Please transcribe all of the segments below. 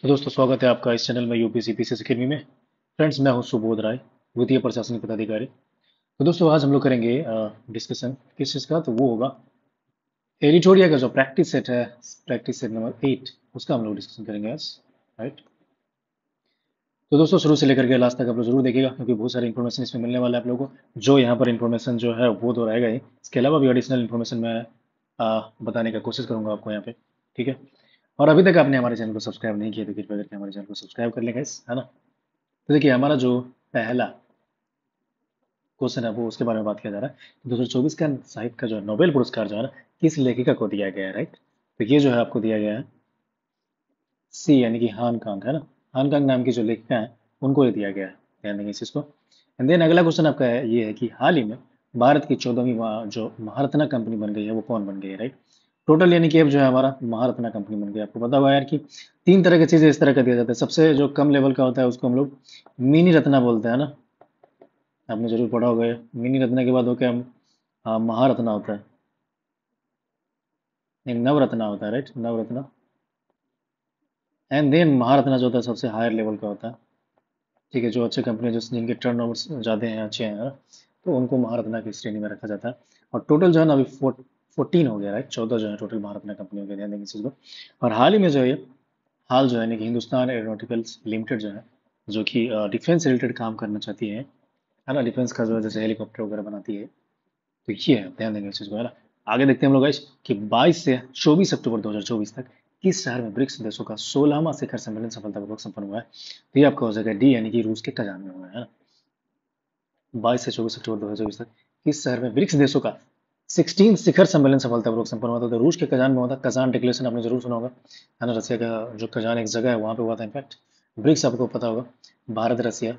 तो दोस्तों स्वागत है आपका इस चैनल में यूपीएससी पीसीएस अकेडमी में। फ्रेंड्स, मैं हूं सुबोध राय, द्वितीय प्रशासनिक पदाधिकारी। तो दोस्तों आज हम लोग करेंगे डिस्कशन किस चीज़ का, तो वो होगा एडिटोरिया का जो प्रैक्टिस सेट है, प्रैक्टिस सेट नंबर 8, उसका हम लोग डिस्कशन करेंगे आज। राइट। तो दोस्तों शुरू से लेकर के लास्ट तक आप लोग जरूर देखिएगा, क्योंकि बहुत सारी इन्फॉर्मेशन इसमें मिलने वाला है आप लोगों को। जो यहाँ पर इन्फॉर्मेशन जो है वो तो रहेगा ही, इसके अलावा भी एडिशनल इन्फॉर्मेशन मैं बताने का कोशिश करूंगा आपको यहाँ पे। ठीक है। और अभी तक आपने हमारे चैनल को सब्सक्राइब नहीं किया तो कृपया करके हमारे चैनल को सब्सक्राइब कर लेंगे, है ना। तो देखिए हमारा जो पहला क्वेश्चन है वो उसके बारे में बात किया जा रहा है। 2024 का साहित्य का जो है नोबेल पुरस्कार जो है ना, किस लेखिका को दिया गया है। राइट। तो ये जो है आपको दिया गया है सी, यानी कि हान कांग, है ना। हान कांग नाम की जो लेखिका है उनको ये दिया गया है। ध्यान देंगे इस चीज को। एंड देन अगला क्वेश्चन आपका है, ये है कि हाल ही में भारत की 14वीं जो महारत्ना कंपनी बन गई है वो कौन बन गई है। राइट। टोटल यानी कि अब जो है हमारा महारत्ना कंपनी बन गई। आपको पता होगा यार कि तीन तरह की चीजें इस तरह का दिया जाता है। सबसे जो कम लेवल का होता है उसको हम लोग मिनी रत्ना बोलते हैं ना। आपने जरूर पढ़ा होगा ये। मिनी रत्ना के बाद हो क्या, महारत्ना होता है, नहीं नवरत्ना होता है। Right, Navratna. And then Maharatna जो होता है सबसे हायर लेवल का होता है। ठीक है, जो अच्छे कंपनी जो जिनके टर्न ओवर ज़्यादा हैं, अच्छे हैं, तो उनको महारत्ना की श्रेणी में रखा जाता है। और टोटल जो है ना अभी 14 हो गया। राइट, 14 जो है टोटल महारत्ना कंपनी हो गया। ध्यान देंगे इस चीज़ को। और हाल ही में जो है हाल जो है ना कि हिंदुस्तान एरोनॉटिकल्स लिमिटेड जो है, जो कि डिफेंस से रिलेटेड काम करना चाहती है ना, डिफेंस का जो है जैसे हेलीकॉप्टर वगैरह बनाती है, तो ये है। ध्यान देंगे इस चीज़ को, है ना। आगे देखते हैं हम लोग गाइस कि 22 से 24 अक्टूबर 2024 तक किस शहर में ब्रिक्स देशों का 16वां शिखर सम्मेलन सफलतापूर्वक संपन्न हुआ है। तो ये आपका हो जाएगा डी, यानी कि रूस के कजान में हुआ है ना। 22 से 24 अक्टूबर 2024 तक किस शहर में ब्रिक्स देशों का 16 शिखर सम्मेलन सफलतापूर्वक संपन्न हुआ था। तो रूस के कजान में हुआ था। कजान डिक्लेरेशन आपने जरूर सुना होगा, है ना। रसिया का जो कजान एक जगह है वहां पे हुआ था इनफैक्ट। ब्रिक्स आपको पता होगा, भारत रसिया,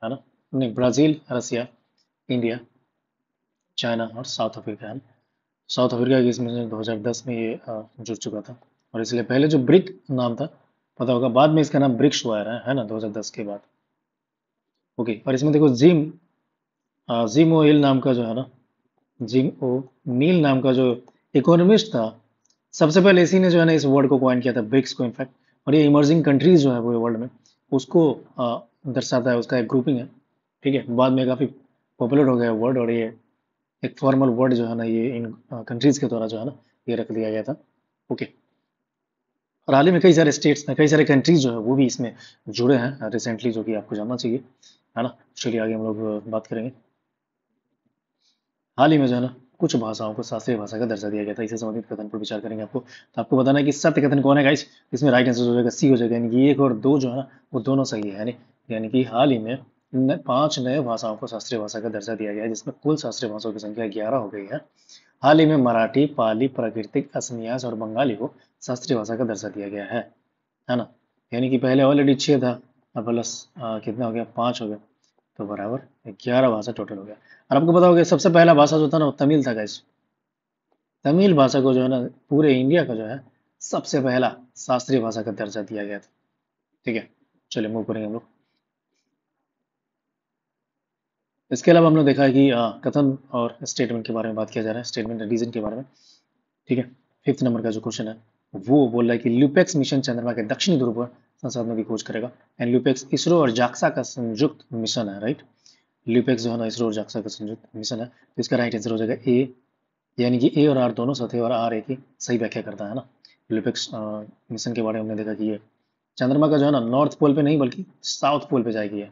है ना, नहीं ब्राजील रसिया इंडिया चाइना और साउथ अफ्रीका, है ना। साउथ अफ्रीका की इसमें 2010 में ये जुड़ चुका था। और इसलिए पहले जो ब्रिक नाम था, पता होगा, बाद में इसका नाम ब्रिक्स हुआ है ना, 2010 के बाद। ओके। और इसमें देखो जिम ओ इल नाम का जो है ना, जिम ओ नील नाम का जो इकोनॉमिस्ट था, सबसे पहले इसी ने जो है ना इस वर्ड को कॉइन किया था, ब्रिक्स को इनफैक्ट। और ये इमर्जिंग कंट्रीज जो है पूरे वर्ल्ड में, उसको दर्शाता है, उसका एक ग्रुपिंग है। ठीक है, बाद में काफी पॉपुलर हो गया वर्ड, और ये एक फॉर्मल वर्ड जो है ना ये इन कंट्रीज के द्वारा जो है ना ये रख दिया गया था। ओके। और हाल ही में कई सारे स्टेट्स में, कई सारे कंट्रीज जो है वो भी इसमें जुड़े हैं रिसेंटली, जो कि आपको जानना चाहिए, है ना। चलिए आगे हम लोग बात करेंगे। हाल ही में जो है ना कुछ भाषाओं को शास्त्रीय भाषा का दर्जा दिया गया था। इससे संबंधित कथन पर विचार करेंगे आपको। तो आपको बताना है कि सत्य कथन कौन है गाइस। इसमें राइट आंसर हो जाएगा सी हो जाएगा, यानी कि एक और दो जो है ना वो दोनों सही है। यानी कि हाल ही में 5 नए भाषाओं को शास्त्रीय भाषा का दर्जा दिया गया है, जिसमें कुल शास्त्रीय भाषाओं की संख्या 11 हो गई है। हाल ही में मराठी, पाली, प्राकृतिक, असमियास और बंगाली को शास्त्रीय भाषा का दर्जा दिया गया है ना। यानी कि पहले ऑलरेडी 6 था, अब प्लस कितना हो गया, 5 हो गया, तो बराबर 11 भाषा टोटल हो गया। और आपको पता होगा सबसे पहला भाषा जो था ना वो तमिल था गाइस। तमिल भाषा को जो है ना पूरे इंडिया का जो है सबसे पहला शास्त्रीय भाषा का दर्जा दिया गया था। ठीक है, चलिए मूव करेंगे हम लोग। इसके अलावा हमने देखा है कि कथन और स्टेटमेंट के बारे में बात किया जा रहा है, स्टेटमेंट रीजन के बारे में। ठीक है। 5th नंबर का जो क्वेश्चन है वो बोल रहा है कि ल्यूपेक्स मिशन चंद्रमा के दक्षिणी ध्रुव पर संसाधनों की खोज करेगा। एंड ल्यूपेक्स इसरो और जाक्सा का संयुक्त मिशन है। राइट। ल्यूपेक्स जो है ना इसरो और जाक्सा का संयुक्त मिशन है, तो इसका राइट आंसर हो जाएगा ए, यानी कि ए और आर दोनों साथ है और आर ए की सही व्याख्या करता है ना। ल्यूपेक्स मिशन के बारे में हमने देखा कि ये चंद्रमा का जो है ना नॉर्थ पोल पे नहीं बल्कि साउथ पोल पे जाएगी है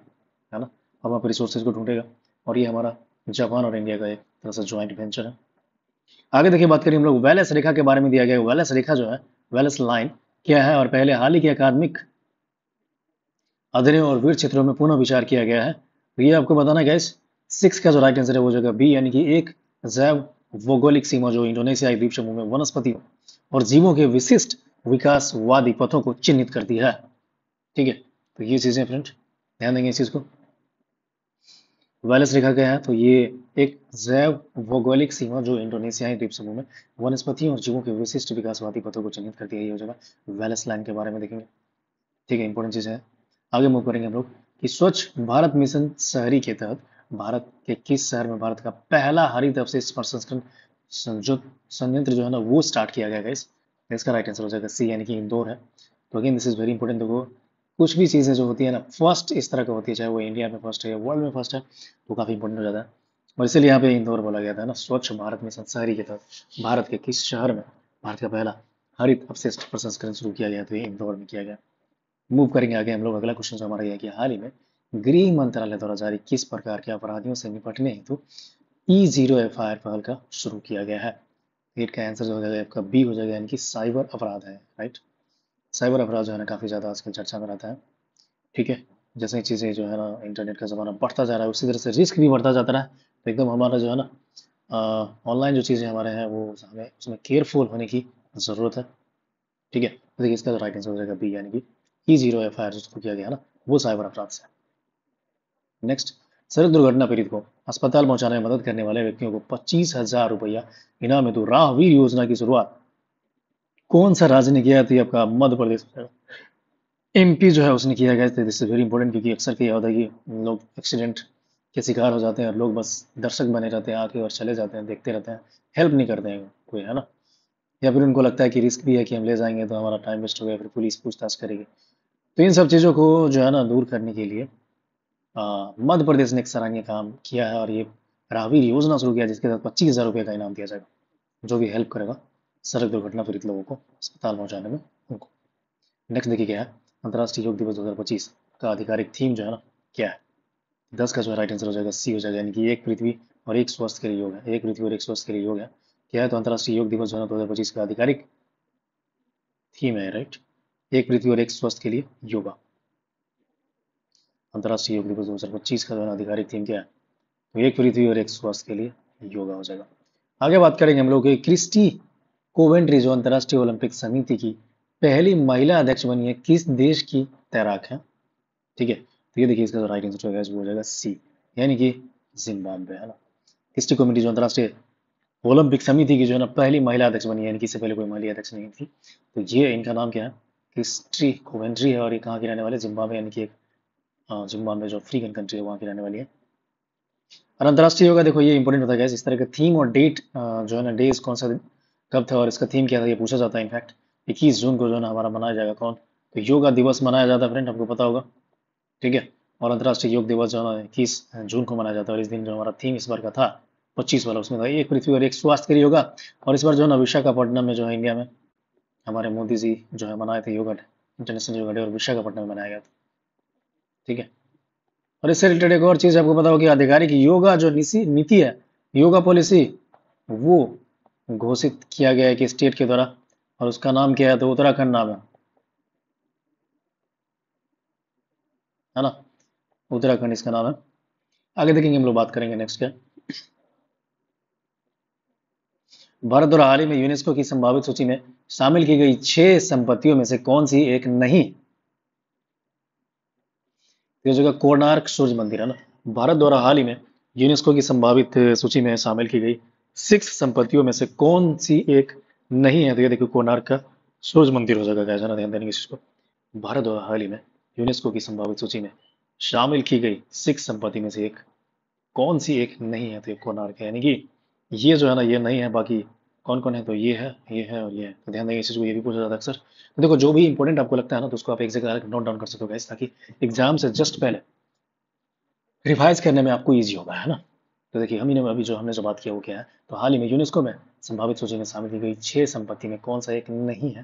ना। और वहाँ पर रिसोर्सेज को ढूंढेगा। और ये हमारा जापान और इंडिया का एक तरह से ज्वाइंट वेंचर है। आगे देखिए बात करें हम लोग वेलेस रेखा के बारे में। दिया गया है वेलेस रेखा जो है, वेलेस लाइन क्या है, और पहले हाल ही के अकादमिक अध्ययनों और विविध क्षेत्रों में पुनः विचार किया गया है। तो ये आपको बताना है गैस। 6 का जो राइट आंसर है वो जगह बी, यानी कि एक जैव भौगोलिक सीमा जो इंडोनेशियाई द्वीप समूह में वनस्पति और जीवों के विशिष्ट विकासवादी पथों को चिन्हित करती है। ठीक है, तो ये चीजें फ्रेंड ध्यान देंगे इस चीज को। वेलेस रेखा क्या है, तो ये एक जैव भौगोलिक सीमा जो इंडोनेशियाई द्वीप समूह में वनस्पतियों और जीवों के विशिष्ट विकासवादी पथों को चिन्हित करती है। ये हो जाएगा वेलेस लाइन के बारे में देखेंगे। ठीक है, इंपॉर्टेंट चीज है। आगे मूव करेंगे हम लोग कि स्वच्छ भारत मिशन शहरी के तहत भारत के किस शहर में भारत का पहला हरित अवशेष प्रसंस्करण संयंत्र जो है ना वो स्टार्ट किया गया है। इसका राइट आंसर हो जाएगा सी, यानी कि इंदौर है। तो again this is very important. देखो कुछ भी चीज़ें जो होती है ना फर्स्ट इस तरह का होती है, चाहे वो इंडिया में फर्स्ट है या वर्ल्ड में फर्स्ट है, तो काफ़ी इंपॉर्टेंट हो जाता है। और इसीलिए यहाँ पे इंदौर बोला गया था ना स्वच्छ भारत मिशन शहरी के तहत भारत के किस शहर में भारत का पहला हरित अपशिष्ट प्रसंस्करण शुरू किया गया, तो ये इंदौर में किया गया। मूव करेंगे आगे हम लोग। अगला क्वेश्चन जो हमारा यह है कि हाल ही में गृह मंत्रालय द्वारा जारी किस प्रकार के अपराधियों से निपटने हेतु E0 FIR पहल का शुरू किया गया है। एट का आंसर जो हो जाएगा आपका बी हो जाएगा, यानी कि साइबर अपराध है, राइट। साइबर अपराध जो है ना काफ़ी ज़्यादा आजकल चर्चा में रहता है, ठीक है। जैसे ही चीज़ें जो है ना इंटरनेट का ज़माना बढ़ता जा रहा है उसी तरह से रिस्क भी बढ़ता जाता है। तो एकदम हमारा जो है ना ऑनलाइन जो चीज़ें हमारे हैं वो हमें उसमें केयरफुल होने की ज़रूरत है, ठीक है। तो देखिए इसका राइट आंसर हो जाएगा बी, यानी कि E0 FIR जो शुरू किया गया ना वो साइबर अपराध से। नेक्स्ट, सड़क दुर्घटना पीड़ित को अस्पताल पहुंचाने में मदद करने वाले व्यक्तियों को 25,000 रुपया इनाम हेतु राहवीर योजना की शुरुआत कौन सा राज्य ने किया है? तो ये आपका मध्य प्रदेश MP जो है उसने किया गया। दिस इज वेरी इंपॉर्टेंट, क्योंकि अक्सर क्या होता है कि लोग एक्सीडेंट के शिकार हो जाते हैं और लोग बस दर्शक बने रहते हैं आके और चले जाते हैं, देखते रहते हैं, हेल्प नहीं करते हैं कोई, है ना। या फिर उनको लगता है कि रिस्क भी है कि हम ले जाएंगे तो हमारा टाइम वेस्ट हो गया, फिर पुलिस पूछताछ करेगी। तो इन सब चीज़ों को जो है ना दूर करने के लिए मध्य प्रदेश ने एक सराहनीय काम किया है और ये राहवीर योजना शुरू किया जिसके तहत 25,000 रुपये का इनाम दिया जाएगा जो भी हेल्प करेगा सड़क दुर्घटना पीड़ित लोगों को अस्पताल पहुंचाने में उनको। नेक्स्ट देखिए क्या है, अंतर्राष्ट्रीय योग दिवस 2025 का आधिकारिक थीम जो है ना क्या है। 10 का जो है राइट आंसर हो जाएगा सी हो जाएगा, यानी कि एक पृथ्वी और एक स्वस्थ के लिए योग है। एक पृथ्वी और एक स्वस्थ के लिए योग है क्या है, तो अंतर्राष्ट्रीय योग दिवस जो है 2025 का आधिकारिक थीम है, राइट। एक पृथ्वी और एक स्वस्थ के लिए योगा। अंतर्राष्ट्रीय योग दिवस 2025 का जो है आधिकारिक थीम क्या है, तो एक पृथ्वी और एक स्वस्थ के लिए योगा हो जाएगा। आगे बात करेंगे हम लोग क्रिस्टी कोवेंट्री जो अंतर्राष्ट्रीय ओलंपिक समिति की पहली महिला अध्यक्ष बनी है किस देश की तैराक है, ठीक है। तो ये देखिए इसका जो राइट आंसर होगा हो जाएगा सी, यानी कि जिम्बाब्वे, है ना। क्रिस्टी कमेटी जो अंतर्राष्ट्रीय ओलंपिक समिति की जो है ना पहली महिला अध्यक्ष बनी है, यानी कि इससे पहले कोई महिला अध्यक्ष नहीं थी। तो ये इनका नाम क्या है, क्रिस्टी कोवेंट्री है और ये कहाँ की रहने वाले, जिम्बाब्वे, यानी कि एक जिम्बाब्वे जो अफ्रीकन कंट्री है वहाँ की रहने वाली है। और अंतर्राष्ट्रीय योगा देखो ये इंपॉर्टेंट होता है इस तरह का थीम और डेट जो है ना डेज कौन सा कब था और इसका थीम क्या था ये पूछा जाता है। इनफैक्ट 21 जून को जो है ना हमारा मनाया जाएगा कौन, तो योगा दिवस मनाया जाता है फ्रेंड, आपको पता होगा, ठीक है। और अंतर्राष्ट्रीय योग दिवस जो है ना 21 जून को मनाया जाता है और इस दिन जो हमारा थीम इस बार का था 25 वाला उसमें था एक पृथ्वी और एक स्वास्थ्य के लिए योगा। और इस बार जो है ना विशाखापट्टनम में जो है इंडिया में हमारे मोदी जी जो है मनाए थे yoga day, international yoga day, और विशाखापट्टनम में मनाया गया था, ठीक है। और इससे रिलेटेड एक और चीज आपको पता होगी, आधिकारिक योगा जो नीति है, योगा पॉलिसी, वो घोषित किया गया है कि स्टेट के द्वारा, और उसका नाम क्या है, तो उत्तराखंड नाम है ना। उत्तराखंड इसका नाम है। आगे देखेंगे हम लोग, बात करेंगे नेक्स्ट क्या, भारत द्वारा हाल ही में यूनेस्को की संभावित सूची में शामिल की गई 6 संपत्तियों में से कौन सी एक नहीं, ये जगह कोणार्क सूर्य मंदिर, है ना। भारत द्वारा हाल ही में यूनेस्को की संभावित सूची में शामिल की गई 6 संपत्तियों में से कौन सी एक नहीं है, तो ये देखिए कोणार्क का सूर्य मंदिर हो जाएगा, कैसा ना, ध्यान देने की चीज को। भारत द्वारा हाल ही में यूनेस्को की संभावित सूची में शामिल की गई 6 संपत्ति में से एक कौन सी एक नहीं है, तो ये कोणार्क है, यानी कि ये जो है ना ये नहीं है, बाकी कौन कौन है, तो ये है और ये है। तो ध्यान देंगे इस चीज को, ये भी पूछा जाता है अक्सर। तो देखो जो भी इंपॉर्टेंट आपको लगता है ना तो उसको आप एक जगह नोट डाउन कर सकते हो guys, ताकि एग्जाम से जस्ट पहले रिवाइज करने में आपको ईजी होगा, है ना। तो देखिए हम ही ने अभी जो हमने जो बात किया वो क्या है, तो हाल ही में यूनेस्को में संभावित सूची में शामिल की गई 6 संपत्ति में कौन सा एक नहीं है,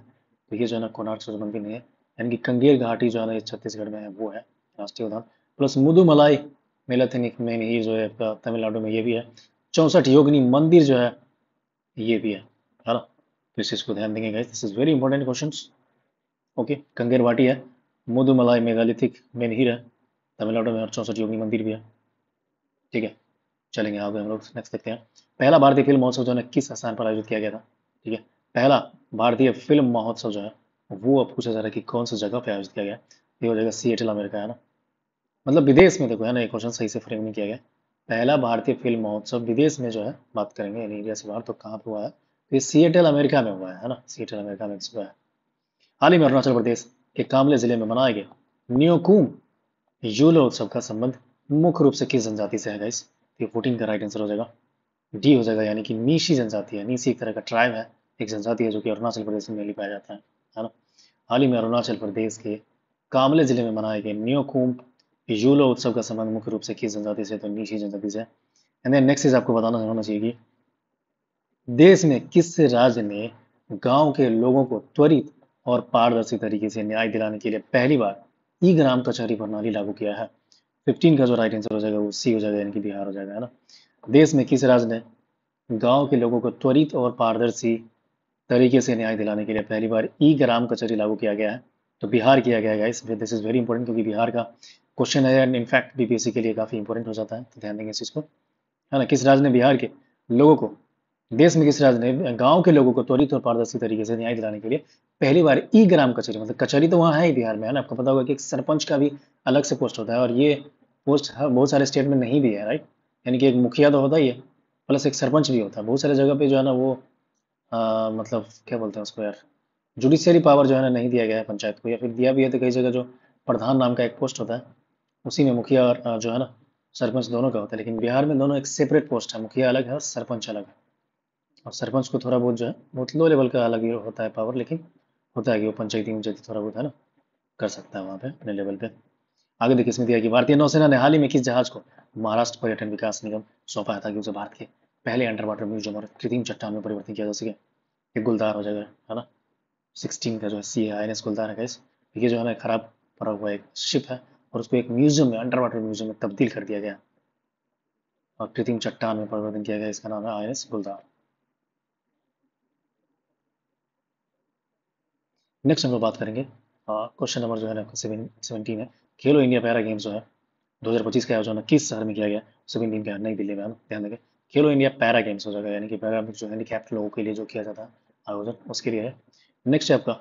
तो ये जो है ना कोणार्क सूर्य मंदिर नहीं है, यानी कि कंगेर घाटी जो है ना ये छत्तीसगढ़ में है वो है राष्ट्रीय उद्यान, प्लस मुदुमलाई मेलाथेनिक में ही जो है आपका तमिलनाडु में ये भी है, 64 योगिनी मंदिर जो है ये भी है ना। तो इस चीज को ध्यान देंगे guys, this is very important question. Okay, Kanger घाटी है, मुदुमलाई मेगालिथिक मेनहिर है तमिलनाडु में, और 64 योगिनी मंदिर भी है, ठीक है। चलेंगे आगे हम लोग नेक्स्ट देखते हैं। पहला भारतीय फिल्म महोत्सव जो है किस स्थान पर आयोजित किया गया था, ठीक है। पहला भारतीय फिल्म महोत्सव जो है वो अब पूछा जा रहा है कि कौन सी जगह पे आयोजित किया गया, ये हो जाएगा सिएटल अमेरिका, है ना। मतलब विदेश में, देखो है ना, एक क्वेश्चन सही से फ्रेम नहीं किया गया। पहला भारतीय फिल्म महोत्सव विदेश में जो है बात करेंगे यानी इंडिया से बाहर, तो कहाँ पे हुआ है, तो ये सिएटल अमेरिका में हुआ है ना, सिएटल अमेरिका में हुआ है। हाल ही में अरुणाचल प्रदेश के कामले जिले में मनाया गया न्योकुम यूलो उत्सव का संबंध मुख्य रूप से किस जनजाति से है गाइस, ये 14 का राइट आंसर हो जाएगा डी हो जाएगा, यानी कि नीशी जनजाति है। नीशी एक तरह का ट्राइब है, एक जनजाति है जो कि अरुणाचल प्रदेश में मेनली पाया जाता है ना। हाल ही में अरुणाचल प्रदेश के कामले जिले में मनाए गए न्योकुम यूलो उत्सव का संबंध मुख्य रूप से किस जनजाति से, तो नीची जनजाति से। एंड देन नेक्स्ट चीज आपको बताना होना चाहिए कि देश में किस राज्य ने गांव के लोगों को त्वरित और पारदर्शी तरीके से न्याय दिलाने के लिए पहली बार ई ग्राम कचहरी प्रणाली लागू किया है। 15 का जो राइट आंसर हो जाएगा वो सी हो जाएगा, यानी कि बिहार हो जाएगा, है ना। देश में किस राज्य ने गांव के लोगों को त्वरित और पारदर्शी तरीके से न्याय दिलाने के लिए पहली बार ई ग्राम कचहरी लागू किया गया है, तो बिहार किया गया है guys. This is very important क्योंकि बिहार का क्वेश्चन है एंड इनफैक्ट बीपीएससी के लिए काफी इंपॉर्टेंट हो जाता है, तो ध्यान देंगे इस चीज को, है ना। किस राज्य ने बिहार के लोगों को, देश में किस राज्य ने गांव के लोगों को त्वरित और पारदर्शी तरीके से न्याय दिलाने के लिए पहली बार ई ग्राम कचहरी, मतलब कचहरी तो वहाँ है ही बिहार में, है ना। आपको पता होगा कि एक सरपंच का भी अलग से पोस्ट होता है और ये पोस्ट बहुत सारे स्टेट में नहीं भी है, राइट। यानी कि एक मुखिया तो होता ही है, प्लस एक सरपंच भी होता है। बहुत सारे जगह पे जो है ना वो मतलब क्या बोलते हैं उसको यार, जुडिशियरी पावर जो है ना नहीं दिया गया है पंचायत को, या फिर दिया भी है तो कई जगह जो प्रधान नाम का एक पोस्ट होता है उसी में मुखिया और जो है ना सरपंच दोनों का होता है। लेकिन बिहार में दोनों एक सेपरेट पोस्ट है, मुखिया अलग है और सरपंच अलग है। और सरपंच को थोड़ा बहुत जो है बहुत लो लेवल का अलग ही होता है पावर, लेकिन होता है कि वो पंचायती पंचायती थोड़ा बहुत है ना कर सकता है वहाँ पे अपने लेवल पे। आगे देखिए इसमें दिया है कि भारतीय नौसेना ने हाल ही में किस जहाज को महाराष्ट्र पर्यटन विकास निगम सौंपा है ताकि उसे भारत के पहले अंडर वाटर म्यूजियम और कृत्रिम चट्टान में परिवर्तन किया जा सके। एक गुलदार हो जाएगा, है ना। 16 का जो है सी है, INS गुलदार है गाइस। ये जो है ना खराब पड़ा हुआ एक शिप है और उसको एक म्यूजियम में, अंडर वाटर म्यूजियम में तब्दील कर दिया गया और कृत्रिम चट्टान में परिवर्तन किया गया। इसका नाम है INS गुलदार। नेक्स्ट हम लोग बात करेंगे क्वेश्चन नंबर जो है ना 17 है। खेलो इंडिया पैरा गेम्स जो है 2025 का आयोजन किस शहर में किया गया? 17 का नई दिल्ली में, है ना। ध्यान देंगे खेलो इंडिया पैरा गेम्स हो जाएगा, यानी कि पैरा जो हैंडीकैप्ड लोगों के लिए जो किया जाता है आयोजन उसके लिए है। नेक्स्ट है आपका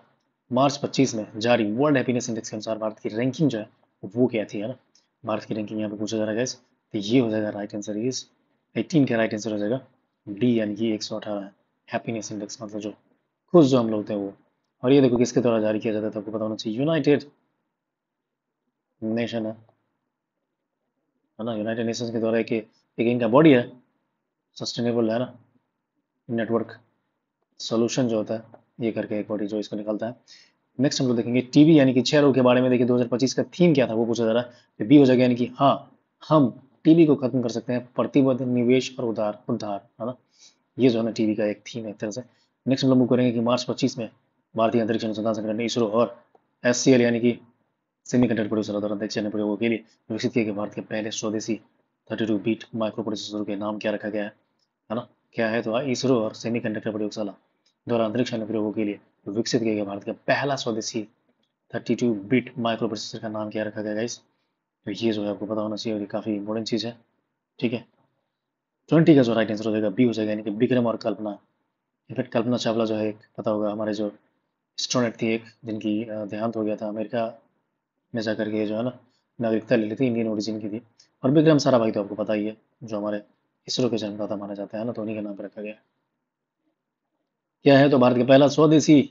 मार्च 25 में जारी वर्ल्ड हैप्पीनेस इंडेक्स के अनुसार भारत की रैंकिंग जो है वो क्या थी, है ना। भारत की रैंकिंग यहाँ पे पूछा जा रहा है guys। तो ये हो जाएगा राइट आंसर इज 18 का राइट आंसर हो जाएगा डी, यानी कि 118 है। हैप्पीनेस इंडेक्स मतलब जो खुश जो हम लोग थे वो। और ये देखो किसके द्वारा जारी किया जाता है, तो आपको पता होना चाहिए यूनाइटेड नेशन है ना। यूनाइटेड नेशंस के द्वारा एक इनका बॉडी है, सस्टेनेबल, है ना, नेटवर्क सोल्यूशन जो होता है ये करके एक बॉडी जो इसको निकलता है। नेक्स्ट हम लोग देखेंगे टीबी यानी कि क्षय रोग के बारे में। देखिए 2025 का थीम क्या था वो पूछा जा रहा है। बी हो जाएगा यानी कि हाँ हम टीबी को खत्म कर सकते हैं, प्रतिबद्ध निवेश और उधार उद्धार, है ना। ये जो है ना टीबी का एक थीम है एक तरह से। नेक्स्ट हम लोग मूव करेंगे कि मार्च 25 में भारतीय अंतरिक्ष अनुसंधान संगठन ने इसरो और SCL यानी कि सेमीकंडक्टर प्रोड्यूसर और अंतरिक्ष यानी प्रयोगों के लिए विकसित किए गए भारत के पहले स्वदेशी 32 बीट माइक्रो प्रोसेसर के नाम क्या रखा गया है ना। क्या है तो इसरो और सेमीकंडक्टर प्रयोगशाला द्वारा अंतरिक्ष अनुप्रयोगों के लिए विकसित किया गया भारत का पहला स्वदेशी 32 बिट माइक्रो प्रोसेसर का नाम क्या रखा गया गाइस? तो ये जो है आपको पता होना चाहिए और ये काफी इंपॉर्टेंट चीज है, ठीक है। 20 का जो राइट आंसर हो जाएगा बी हो जाएगा, यानी कि विक्रम और कल्पना। इनफैक्ट कल्पना चावला जो है एक पता होगा हमारे जो एस्ट्रोनॉट थी एक, जिनकी देहांत हो गया था अमेरिका में जाकर के जो है ना नागरिकता ले ली थी, इंडियन ओरिजिन की थी। और विक्रम साराभाई तो आपको पता ही है जो हमारे इसरो के जन्मदाता माने जाते हैं ना, तो उन्हीं के नाम पर रखा गया। क्या है तो भारत का पहला स्वदेशी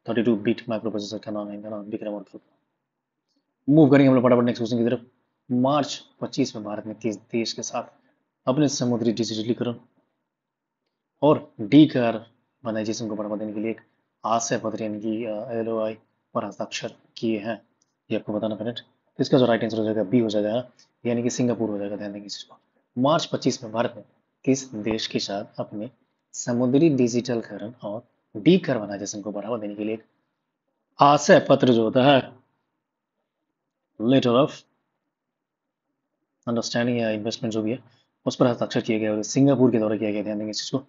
32 बिट माइक्रो प्रोसेसर का नाम है, इनका नाम विक्रम और कल्पना। मूव करेंगे हम लोग फटाफट नेक्स्ट क्वेश्चन की तरफ। मार्च 25 में भारत ने किस देश के साथ अपने समुद्री डिजिटलीकरण और डिकार्बनाइजेशन को बढ़ावा देने के लिए एक आशय पत्र यानी कि LOI पर हस्ताक्षर किए हैं? ये आपको बताना फ्रेंड। तो इसका जो राइट आंसर हो जाएगा बी हो जाएगा, यानी कि सिंगापुर हो जाएगा। ध्यान देंगे इस चीज को। मार्च 25 में भारत ने किस देश के साथ अपने समुद्री डिजिटलकरण और डिकार्बनाइजेशन को बढ़ावा देने के लिए एक आशय पत्र जो होता है लेटर ऑफ अंडरस्टैंडिंग या इन्वेस्टमेंट जो भी है उस पर हस्ताक्षर किए गए और सिंगापुर के द्वारा किया गया? ध्यान देंगे इस चीज को।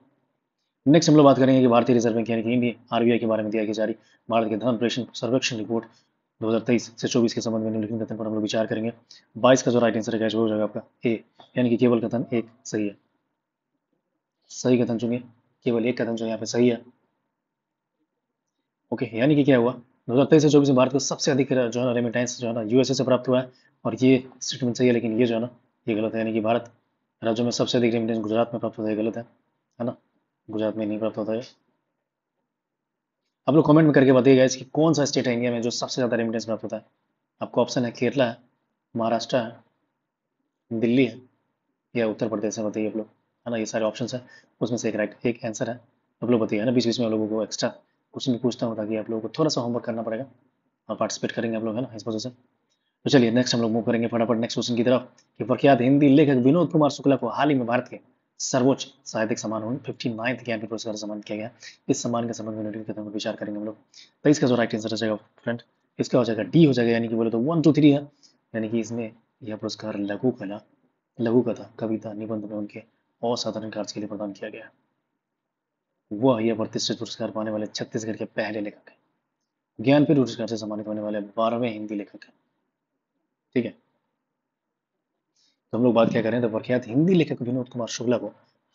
नेक्स्ट हम लोग बात करेंगे कि भारतीय रिजर्व बैंक यानी कि इंडिया RBI के बारे में दिया गया जारी भारत के धन प्रेषण सर्वेक्षण रिपोर्ट 2023 से 24 के संबंध में निम्नलिखित कथन पर हम लोग विचार करेंगे। 22 का जो राइट आंसर है वो हो जाएगा आपका ए, यानी कि केवल कथन एक सही है। सही कथन चुनिए, केवल एक कथन जो यहाँ पे सही है। ओके, यानी कि क्या हुआ 2023 से 24 में भारत को सबसे अधिक जो है ना रेमिटेंस जो है ना USA से प्राप्त हुआ है, और ये स्टेटमेंट सही है। लेकिन ये जो है ना ये गलत है, यानी कि भारत राज्यों में सबसे अधिक रेमिटेंस गुजरात में प्राप्त होता है, गलत है ना। गुजरात में नहीं प्राप्त होता है। आप लोग कमेंट में करके बताइएगा इसकी कौन सा स्टेट है इंडिया में जो सबसे ज्यादा रेमिटेंस प्राप्त होता है। आपको ऑप्शन है केरला है, महाराष्ट्र है, दिल्ली है, या उत्तर प्रदेश है। बताइए आप लोग, है ना। ये सारे ऑप्शन है, उसमें से एक आंसर है। आप लोग बताइए, है ना। बीच बीच में आप लोगों को एक्स्ट्रा क्वेश्चन भी पूछता हूँ ताकि आप लोगों को थोड़ा सा होमवर्क करना पड़ेगा। और पार्टिसिपेट करेंगे आप लोग, है ना, इस वजह से। तो चलिए नेक्स्ट हम लोग मूव करेंगे फटाफट नेक्स्ट क्वेश्चन की तरफ कि प्रख्यात हिंदी लेखक विनोद कुमार शुक्ला को हाल ही में भारत के सर्वोच्च साहित्यिक सम्मान 59th ज्ञानपीठ पुरस्कार से सम्मानित किया गया। इस सम्मान के संबंध में निम्नलिखित में विचार करेंगे हम लोग। तो इसका जो राइट आंसर हो जाएगा फ्रेंड, इसका हो जाएगा डी हो जाएगा, यानी कि बोले तो 1 2 3 है। यानी कि इसमें यह पुरस्कार लघु कला, लघु कथा, कविता, निबंध में उनके असाधारण कार्य के लिए प्रदान किया गया है। वह यह प्रतिष्ठित पुरस्कार पाने वाले छत्तीसगढ़ के पहले लेखक है। ज्ञानपीठ पुरस्कार से सम्मानित होने वाले 12वें हिंदी लेखक हैं। ठीक है, तो हम लोग बात क्या करें, तो प्रख्यात हिंदी लेखक विनोद कुमार शुक्ला को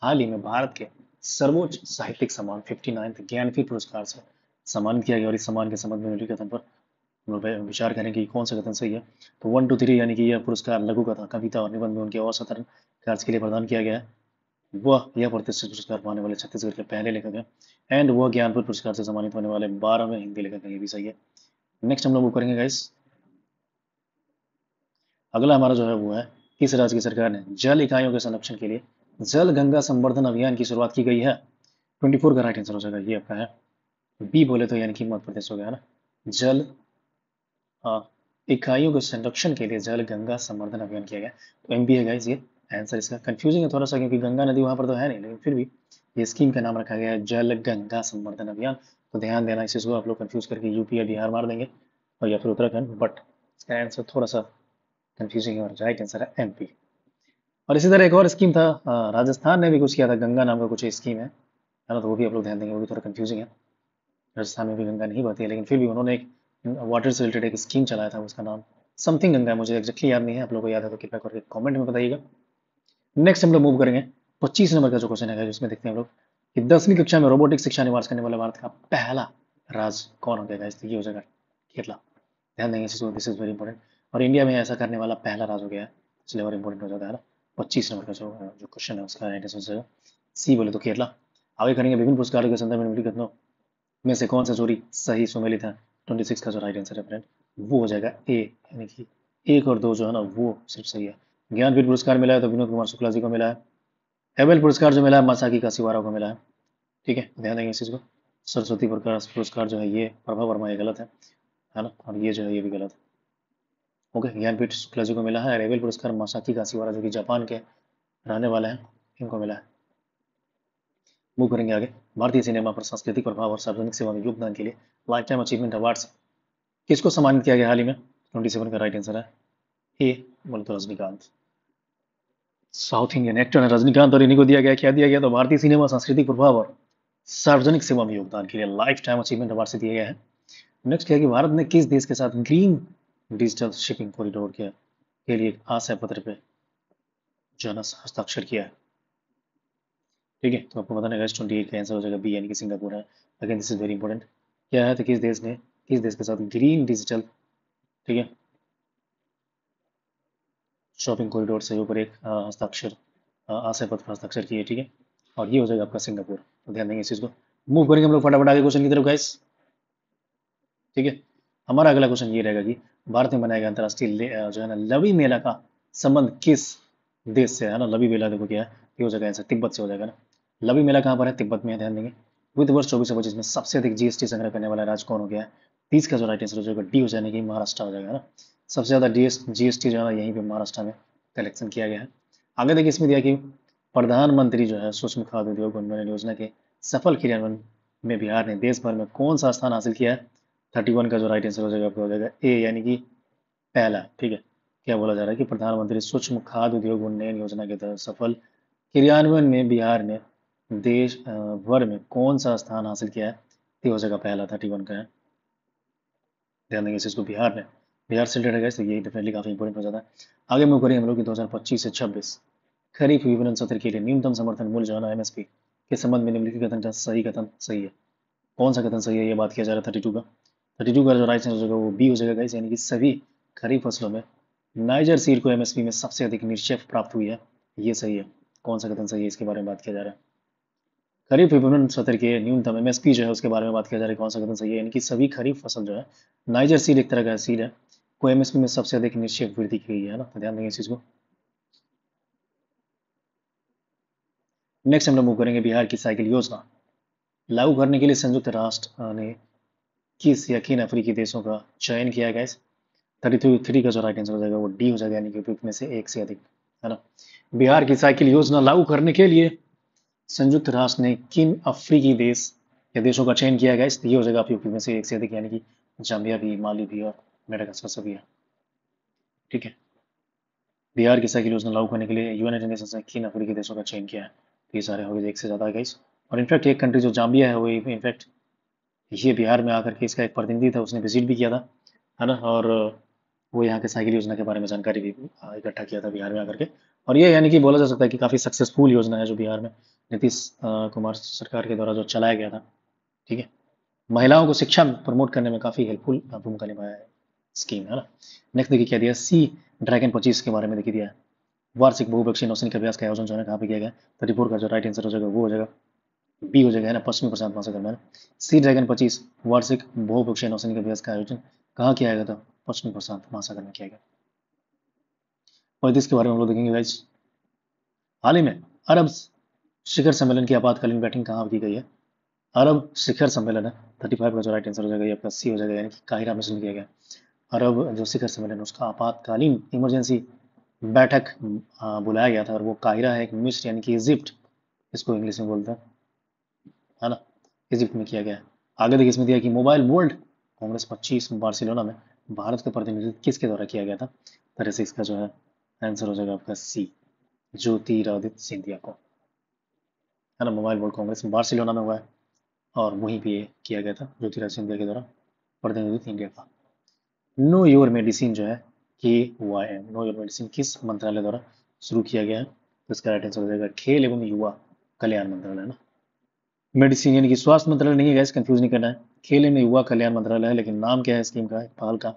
हाल ही में भारत के सर्वोच्च साहित्यिक सम्मान 59th ज्ञानपीठ पुरस्कार से सम्मानित किया गया। और इस सम्मान के संबंध में निम्नलिखित कथन पर हम लोग विचार करें कि कौन सा कथन सही है। तो 1 2 3 यानी कि यह पुरस्कार लघु कथा, कविता और निबंध में उनके असाधारण कार्य के लिए प्रदान किया गया है। वह यह प्रतिष्ठित पुरस्कार पाने वाले छत्तीसगढ़ के पहले लेखक हैं। एंड वह ज्ञानपीठ पुरस्कार से सम्मानित होने वाले 12वें हिंदी लेखक हैं। ये भी सही है। नेक्स्ट हम लोग वो करेंगे गाइस, अगला हमारा जो है वो है, किस राज्य की सरकार ने जल इकाइयों के संरक्षण के लिए जल गंगा संवर्धन अभियान की शुरुआत की गई है। 24 का राइट आंसर हो जाएगा, ये आपका है बी बोले तो, यानी कि मध्य प्रदेश हो गया ना। जल इकाइयों के संरक्षण के लिए जल गंगा संवर्धन अभियान किया गया, तो एमपी है गाइस ये आंसर इसका। कंफ्यूजिंग है थोड़ा सा क्योंकि गंगा नदी वहां पर तो है नहीं, लेकिन फिर भी ये स्कीम का नाम रखा गया है जल गंगा संवर्धन अभियान। तो ध्यान देना इस चीज को, आप लोग कंफ्यूज करके यूपी या बिहार मार देंगे और या फिर उत्तराखंड, बट इसका आंसर थोड़ा सा कंफ्यूजिंग है और राइट आंसर है एमपी। और इसी तरह एक और स्कीम था, राजस्थान ने भी कुछ किया था, गंगा नाम का कुछ स्कीम है ना, तो वो भी आप लोग ध्यान देंगे, वो भी थोड़ा कंफ्यूजिंग है। राजस्थान में भी गंगा नहीं बहती है, लेकिन फिर भी उन्होंने एक वाटर से रिलेटेड एक स्कीम चलाया था, उसका नाम समथिंग गंगा है, मुझे एग्जैक्टली याद नहीं है। आप लोगों को याद है तो कृपया करके कमेंट में बताइएगा। नेक्स्ट हम लोग मूव करेंगे 25 नंबर का जो क्वेश्चन है, जिसमें देखते हैं हम लोग कि 10वीं कक्षा में रोबोटिक शिक्षा निवास करने वाला भारत का पहला राज्य कौन हो गया। ये हो जाएगा केरला। ध्यान देंगे इस चीज को, दिस इज वेरी इंपॉर्टेंट। और इंडिया में ऐसा करने वाला पहला राज्य हो गया है, इसलिए और इंपॉर्टेंट हो जाता है ना। 25 नंबर का जो क्वेश्चन है उसका राइट आंसर हो जाएगा सी बोले तो केरला। आगे करेंगे विभिन्न पुरस्कारों के संदर्भ में निम्नलिखित कथनों में से कौन सा जोड़ी सही सुमेलित है। 26 का जो राइट आंसर है फ्रेंड वो हो जाएगा ए, यानी कि 1 और 2 जो है ना वो सिर्फ सही है। ज्ञानपीठ पुरस्कार मिला है तो विनोद कुमार शुक्ला जी को मिला है। एबेल पुरस्कार जो मिला है मासाकी काशीवारा को मिला है। ठीक है, ध्यान देंगे इस चीज को। सरस्वती पुरस्कार जो है ये प्रभा वर्मा, ये गलत है ना, और ये जो है ये भी गलत है। ओके, ज्ञानपीठ शुक्ला जी को मिला है। एबेल पुरस्कार मासाकी काशीवारा जो कि जापान के रहने वाले हैं, इनको मिला है। मूव करेंगे आगे। भारतीय सिनेमा पर सांस्कृतिक प्रभाव और सार्वजनिक सेवा में योगदान के लिए लाइफ टाइम अचीवमेंट अवार्ड से किसको सम्मानित किया गया हाल ही में। 27 का राइट आंसर है ए बोले तो रजनीकांत। साउथ इंडियन एक्टर है रजनीकांत, और इन्हीं को दिया गया, क्या दिया गया, तो भारतीय सिनेमा सांस्कृतिक प्रभाव और सार्वजनिक सेवा में योगदान के लिए लाइफ टाइम अचीवमेंट अवार्ड से दिया गया है। नेक्स्ट क्या है कि भारत ने किस देश के साथ ग्रीन डिजिटल शिपिंग कॉरिडोर के लिए एक आशय पत्र पे जो है ना हस्ताक्षर किया है। ठीक है, तो आपको बताना है 28 का आंसर हो जाएगा बी, यानी कि सिंगापुर है। Again this is very important. क्या है तो किस देश के साथ ग्रीन डिजिटल, ठीक है, शॉपिंग कॉरिडोर से ऊपर एक हस्ताक्षर आशय पत्र पर हस्ताक्षर किए। ठीक है, और ये हो जाएगा आपका सिंगापुर। तो ध्यान देंगे इस चीज को। मूव करेंगे हम लोग फटाफट आगे क्वेश्चन की तरफ गाइस। ठीक है, हमारा अगला क्वेश्चन ये रहेगा कि भारत में मनाया गया अंतर्राष्ट्रीय जो है ना लवी मेला का संबंध किस देश से है ना। लवी मेला देखो क्या है, ये हो जाएगा आंसर तिब्बत से हो जाएगा ना। लवी मेला कहाँ पर है, तिब्बत में है, ध्यान देंगे। वित्त वर्ष 24-25 में सबसे अधिक जीएसटी संग्रह करने वाला राज्य कौन हो गया है। 30 का जो राइट आंसर हो जाएगा डी हो जाने की महाराष्ट्र हो जाएगा ना। सबसे ज्यादा जीएसटी जो है यहीं पे महाराष्ट्र में कलेक्शन किया गया है। आगे देखिए इसमें दिया कि प्रधानमंत्री जो है सूक्ष्म खाद्य उद्योग उन्नयन योजना के सफल क्रियान्वयन में बिहार ने देश भर में कौन सा स्थान हासिल किया है। 31 का जो राइट आंसर हो जाएगा आपको हो जाएगा ए, यानी कि पहला। ठीक है, क्या बोला जा रहा है कि प्रधानमंत्री सूक्ष्म खाद्य उद्योग उन्नयन योजना के तहत सफल क्रियान्वयन में बिहार ने देश भर में कौन सा स्थान हासिल किया है। ये हो जाएगा पहला, 31 का है। ध्यान देंगे इस चीज को, बिहार से रिलेटेड है, तो ये डेफिनेटली काफी इंपॉर्टेंट हो जाता है। आगे मूव करें हम लोग कि 2025 से 26 खरीफ विपणन सत्र के लिए न्यूनतम समर्थन मूल्य जो है ना एमएसपी के संबंध में निम्नलिखित कथन का सही कथन सही है। कौन सा कथन सही है, ये बात किया जा रहा है 32 का। 32 का जो राइट आंसर हो जाएगा वो बी हो जाएगा गाइस, यानी कि सभी खरीफ फसलों में नाइजर सीड को एमएसपी में सबसे अधिक निश्चय प्राप्त हुई है, ये सही है। कौन सा कथन सही है, इसके बारे में बात किया जा रहा है। खरीफ विपणन सत्र के न्यूनतम एमएसपी जो है उसके बारे में बात किया जा रहा है, कौन सा कथन सही है, यानी कि सभी खरीफ फसल जो है नाइजर सीड एक तरह का सीड है, को एमएसपी में सबसे अधिक निश्चय वृद्धि की गई है ना। तो ध्यान देंगे इस चीज को। नेक्स्ट हम लोग मूव करेंगे बिहार की साइकिल योजना लागू करने के लिए संयुक्त राष्ट्र ने किस यकीन अफ्रीकी देशों का चयन किया गया? 33 का जो राइट आंसर हो जाएगा वो डी हो जाएगा, यानी कि उपयुक्त में से एक से अधिक, है ना। बिहार की साइकिल योजना लागू करने के लिए संयुक्त राष्ट्र ने किन अफ्रीकी देश या देशों का चयन किया गया? इस ये हो जाएगा उपयुक्त में से एक से अधिक, यानी कि जाम्बिया भी, माली भी और मेडागास्कर सभी है। ठीक है, बिहार की साइकिल योजना लागू करने के लिए यूनाइटेड नेशंस ने किन अफ्रीकी देशों का चयन किया है? तो ये सारे हो गए एक से ज्यादा गाइस। और इनफैक्ट एक कंट्री जो जाम्बिया है वो इनफैक्ट ये बिहार में आकर के इसका एक प्रतिनिधि था, उसने विजिट भी किया था, है ना। और वो यहाँ के साइकिल योजना के बारे में जानकारी भी इकट्ठा किया था बिहार में आकर के। और ये यानी कि बोला जा सकता है कि काफ़ी सक्सेसफुल योजना है जो बिहार में नीतीश कुमार सरकार के द्वारा जो चलाया गया था। ठीक है, महिलाओं को शिक्षा में प्रमोट करने में काफ़ी हेल्पफुल भूमिका निभाया है स्कीम, है ना। नेक्स्ट देखिए क्या दिया, सी ड्रैगन 25 के बारे में देखिए दिया है। वार्षिक बहुपक्षीय नौसैनिक अभ्यास का आयोजन जो है कहाँ पे किया गया? 34 का जो राइट आंसर हो जाएगा वो हो जाएगा बी हो जाएगा, है ना, पश्चिमी प्रशांत महासागर में। सी ड्रैगन 25 वार्षिक बहुपक्षीय नौसैनिक अभ्यास का आयोजन कहाँ किया गया था? पश्चिमी प्रशांत महासागर में किया गया। और इसके बारे में हम लोग देखेंगे गाइस, हाल ही में अरब शिखर सम्मेलन की आपातकालीन बैठक कहाँ की गई है? अरब शिखर सम्मेलन है, 35 का जो राइट आंसर हो जाएगा ये आपका सी हो जाएगा, यानी कि काहिरा में किया गया। अरब जो शिखर सम्मेलन उसका आपातकालीन इमरजेंसी बैठक बुलाया गया था, और वो काहिरा है, एक मिस्र यानी कि इजिप्ट इसको इंग्लिश में बोलते हैं, है ना, इजिप्ट में किया गया है। आगे देखिए इसमें दिया कि मोबाइल वर्ल्ड कांग्रेस 25 बार्सिलोना में भारत का प्रतिनिधित्व किसके द्वारा किया गया था? तरह से इसका जो है आंसर हो जाएगा आपका सी, ज्योतिरादित्य सिंधिया को, है ना। मोबाइल वर्ल्ड कांग्रेस बार्सिलोना में हुआ है और वहीं पे ये किया गया था ज्योतिरादित्य सिंधिया के द्वारा प्रतिनिधित्व इंडिया का। नो योर मेडिसिन जो है K Y M, know your medicine किस मंत्रालय द्वारा शुरू किया गया है? तो इसका राइट आंसर हो जाएगा खेल एवं युवा कल्याण मंत्रालय, है ना। मेडिसिन यानी कि स्वास्थ्य मंत्रालय नहीं है गाइस, कंफ्यूज नहीं करना है। खेल एवं युवा कल्याण मंत्रालय है, लेकिन नाम क्या है स्कीम का, पहल का?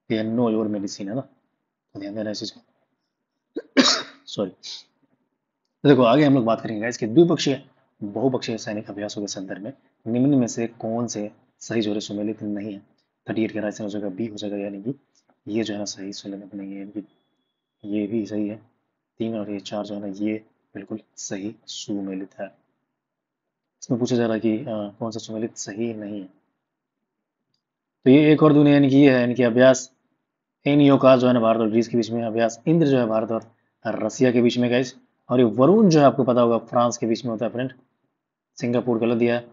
ये नो योर मेडिसिन, है ना, तो ध्यान देना इस चीज को। सॉरी। तो देखो आगे हम लोग बात करेंगे गाइस कि द्विपक्षीय बहुपक्षीय सैनिक अभ्यासों के संदर्भ में निम्न में से कौन से सही जोड़े सुमेलित नहीं है? 38 का राइट आंसर हो जाएगा बी हो जाएगा, यानी कि ये जो है ना सही सुमेलित नहीं है, यानी कि ये भी सही है। 3 और ये 4 जो है ना ये बिल्कुल सही सुमेलित है। इसमें पूछा जा रहा है कि कौन सा सुमेलित सही नहीं है? तो ये एक और दुनिया यानी कि ये है, यानी कि अभ्यास इन योका जो है ना भारत और ग्रीस के बीच में, अभ्यास इंद्र जो है भारत और रसिया के बीच में गाइस, और ये वरुण जो है आपको पता होगा फ्रांस के बीच में होता है फ्रेंड। सिंगापुर गलत दिया है।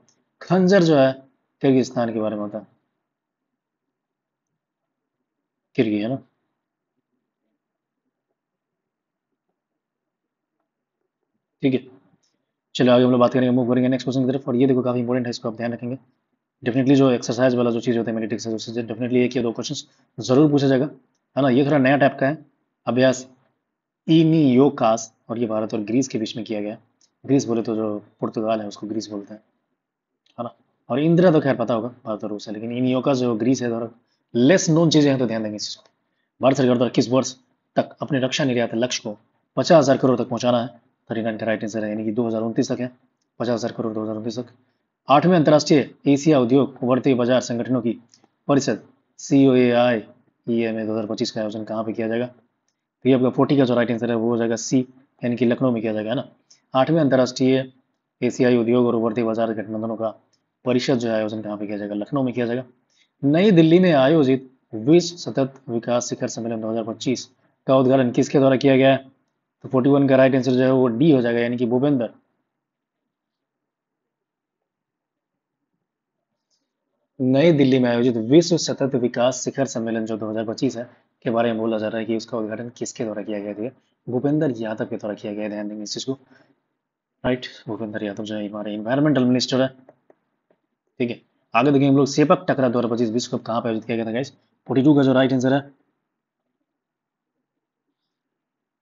खंजर जो है किर्गिस्तान के बारे में होता है, किर्गी, है ना। ठीक है, चलो आगे हम लोग बात करेंगे, मूव करेंगे नेक्स्ट क्वेश्चन की तरफ। और ये देखो काफी इंपॉर्टेंट है, इसको आप ध्यान रखेंगे। डेफिनेटली जो एक्सरसाइज वाला जो चीज होता है मेडिट एक्सरसाइज, उससे डेफिनेटली एक या दो क्वेश्चन जरूर पूछा जाएगा, है ना। ये थोड़ा नया टाइप का है अभ्यास इनियोकास, और ये भारत और ग्रीस के बीच में किया गया। ग्रीस बोले तो जो पुर्तगाल है उसको ग्रीस बोलते हैं, है ना। और इंदिरा तो खैर पता होगा भारत और रूस है, लेकिन इनियोकास जो ग्रीस है, थोड़ा लेस नोन चीजें हैं, तो ध्यान देंगे इस चीज को। भारत सरकार द्वारा किस वर्ष तक अपने रक्षा निर्यात लक्ष्य को 50,000 करोड़ तक पहुंचाना है? 39 का राइट आंसर है, यानी कि 2029 तक है, 50,000 करोड़ 2029 तक। आठवें अंतर्राष्ट्रीय एशिया उद्योग उभरते बाजार संगठनों की परिषद COAI में 2025 का आयोजन कहाँ पे किया जाएगा? तो ये आपका 40 का जो राइट आंसर है वो हो जाएगा सी, यानी कि लखनऊ में किया जाएगा, है ना। आठवें अंतर्राष्ट्रीय एशियाई उद्योग और उभरते बाजार गठबंधनों का परिषद जो है आयोजन कहाँ पे किया जाएगा? लखनऊ में किया जाएगा। नई दिल्ली में आयोजित विश्व सतत विकास शिखर सम्मेलन 2025 का उद्घाटन किसके द्वारा किया गया है? तो 41 का राइट आंसर जो है वो डी हो जाएगा, यानी कि भूपेंद्र। नई दिल्ली में आयोजित विश्व सतत विकास शिखर सम्मेलन जो 2025 है के बारे में बोला जा रहा है कि उसका उद्घाटन किसके द्वारा किया गया था? भूपेंद्र यादव के द्वारा किया गया है, ध्यान देंगे इस चीज को। राइट, भूपेंद्र यादव जो है हमारे इन्वायरमेंटल मिनिस्टर है। ठीक है, आगे देखेंगे हम लोग सेपक टकरा 2025 विश्व कप कहाँ पे आयोजित किया गया था गाइस? 42 का जो राइट आंसर है,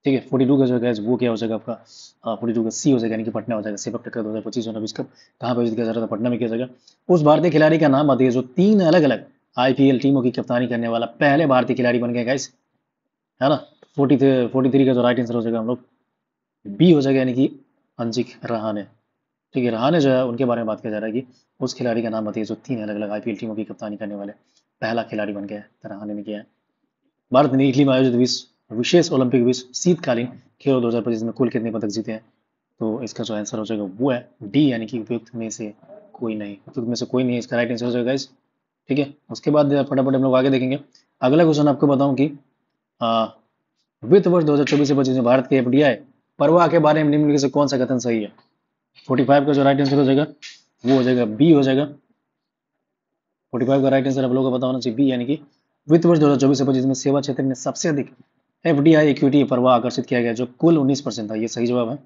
ठीक है, 42 का जो गैस वो क्या हो जाएगा आपका? 42 का सी हो जाएगा, यानी कि पटना हो जाएगा। सेपक टकरा 2025 जो विश्व कप कहाँ पे आयोजित किया जा रहा था? पटना में किया जाएगा। उस भारतीय खिलाड़ी का नाम बताइए जो 3 अलग अलग IPL टीमों की कप्तानी करने वाला पहले भारतीय खिलाड़ी बन गए गाइस, है ना। 43 का जो राइट आंसर हो जाएगा हम लोग बी हो जाएगा, यानी कि अंजिक रहाणे। ठीक है, रहाणे जो है उनके बारे में बात किया जा रहा है कि उस खिलाड़ी का नाम बताइए जो 3 अलग अलग IPL टीमों की कप्तानी करने वाले पहला खिलाड़ी बन गया है, तो रहाणे ने किया है। भारत ने इटली में आयोजित विश्व विशेष ओलंपिक विश्व शीतकालीन खेलों 2025 में कुल कितने पदक जीते हैं? तो इसका जो आंसर हो जाएगा वो है डी, यानी कि उपयुक्त में से कोई नहीं। उपयुक्त में से कोई नहीं, इसका राइट आंसर हो जाएगा इस ठीक है, उसके बाद फटाफट हम लोग आगे देखेंगे। अगला क्वेश्चन आपको बताऊं कि वित्त वर्ष 2024 से 25 में भारत के एफडीआई प्रवाह के बारे में निम्नलिखित से कौन सा कथन सही है? 45 का जो राइट आंसर हो जाएगा वो हो जाएगा बी हो जाएगा। 45 का राइट आंसर आप लोगों को पता होना चाहिए बी, यानी कि वित्त वर्ष 2024 से 25 में सेवा क्षेत्र में सबसे अधिक एफडीआई इक्विटी प्रवाह आकर्षित किया गया, जो कुल 19% था। ये सही जवाब है।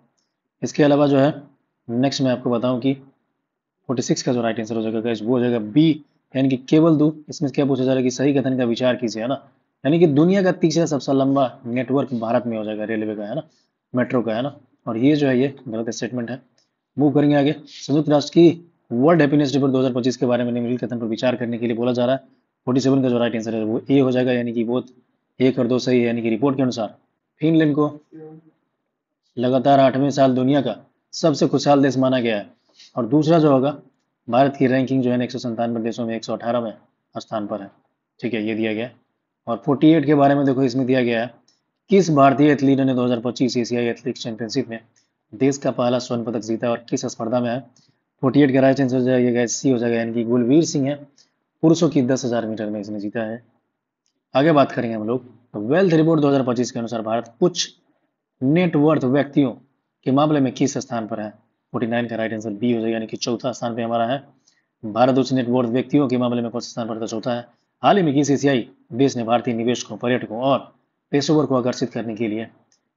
इसके अलावा जो है नेक्स्ट मैं आपको बताऊं कि 46 का जो राइट आंसर हो जाएगा गाइस वो हो जाएगा बी, यानी कि केवल दो। इसमें क्या पूछा जा रहा है कि सही कथन का विचार कीजिए, है ना। यानी कि दुनिया का तीसरा सबसे लंबा नेटवर्क भारत में हो जाएगा रेलवे का, है ना, मेट्रो का, है ना। और ये जो है ये गलत स्टेटमेंट है। मूव करेंगे आगे। संयुक्त राष्ट्र की वर्ल्ड हैप्पीनेस रिपोर्ट 2025 के बारे में निम्नलिखित कथन पर विचार करने के लिए बोला जा रहा है। 47 का जो राइट आंसर है वो ए हो जाएगा, यानी कि बोथ एक और दो सही है। यानी कि रिपोर्ट के अनुसार फिनलैंड को लगातार 8वें साल दुनिया का सबसे खुशहाल देश माना गया है। और दूसरा जो होगा भारत की रैंकिंग जो है 197 देशों में 118वें स्थान पर है। ठीक है, ये दिया गया है। और 48 के बारे में देखो, इसमें दिया गया है किस भारतीय एथलीट ने 2025 एशियाई एथलेटिक्स चैंपियनशिप में देश का पहला स्वर्ण पदक जीता और किस स्पर्धा में है? 48 का राइट आंसर हो जाएगा सी हो जाएगा, यानी कि गुलवीर सिंह है। पुरुषों की 10,000 मीटर में इसने जीता है। आगे बात करेंगे हम लोग। तो वेल्थ रिपोर्ट 2025 के अनुसार भारत कुछ नेटवर्थ व्यक्तियों के मामले में किस स्थान पर है? 49 का राइट आंसर बी हो जाएगा, यानी कि चौथा स्थान पे हमारा है। भारत उच्च नेटवर्थ व्यक्तियों के मामले में कौन सा स्थान पर था? चौथा है। हाल ही में किस एशियाई देश ने भारतीय निवेशकों, पर्यटकों और पेशेवर को आकर्षित करने के लिए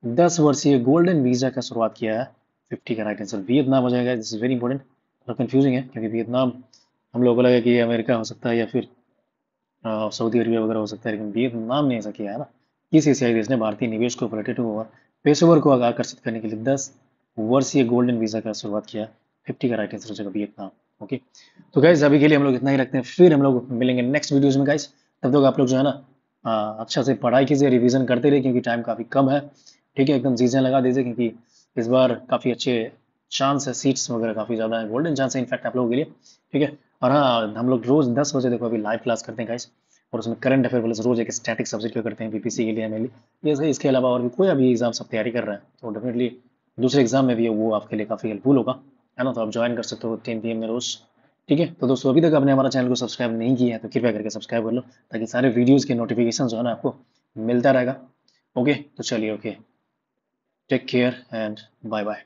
10 वर्षीय गोल्डन वीजा का शुरुआत किया है? 50 का राइट आंसर वियतनाम हो जाएगा। दिस इज वेरी इंपॉर्टेंट, थोड़ा कंफ्यूजिंग है क्योंकि वियतनाम हम लोगों को लगा कि ये अमेरिका हो सकता है या फिर सऊदी अरबिया वगैरह हो सकता है, लेकिन वियतनाम ने ऐसा किया है ना। किस एशियाई देश ने भारतीय निवेश को, पर्यटकों और पेशेवर को आकर्षित करने के लिए 10 वर्षीय गोल्डन वीजा का शुरुआत किया? 50 का राइट आंसर हो जाएगा वियतनाम। ओके, तो गाइज अभी के लिए हम लोग इतना ही रखते हैं, फिर हम लोग मिलेंगे नेक्स्ट वीडियोज में गाइज। तब तक आप लोग जो है ना अच्छा से पढ़ाई कीजिए, रिवीजन करते रहिए क्योंकि टाइम काफ़ी कम है। ठीक है, एकदम चीज़ें लगा दीजिए क्योंकि इस बार काफ़ी अच्छे चांस है, सीट्स वगैरह काफ़ी ज़्यादा है, गोल्डन चांस है इनफैक्ट आप लोगों के लिए। ठीक है, और हाँ, हम लोग रोज़ 10 बजे देखो अभी लाइव क्लास करते हैं गाइज, और उसमें करंट अफेयर प्लस रोज एक स्टैटिक सब्जेक्ट का करते हैं बीपीसी के लिए एमएलई। ये सही, इसके अलावा और भी कोई अभी एग्जाम सब तैयारी कर रहे हैं तो डेफिनेटली दूसरे एग्जाम में भी वो आपके लिए काफ़ी हेल्पफुल होगा, है ना। तो आप ज्वाइन कर सकते हो 10 PM में रोज। ठीक है, तो दोस्तों अभी तक आपने हमारा चैनल को सब्सक्राइब नहीं किया है तो कृपया करके सब्सक्राइब कर लो, ताकि सारे वीडियोज़ के नोटिफिकेशन जो है ना आपको मिलता रहेगा। ओके, तो चलिए, okay, take care and bye bye.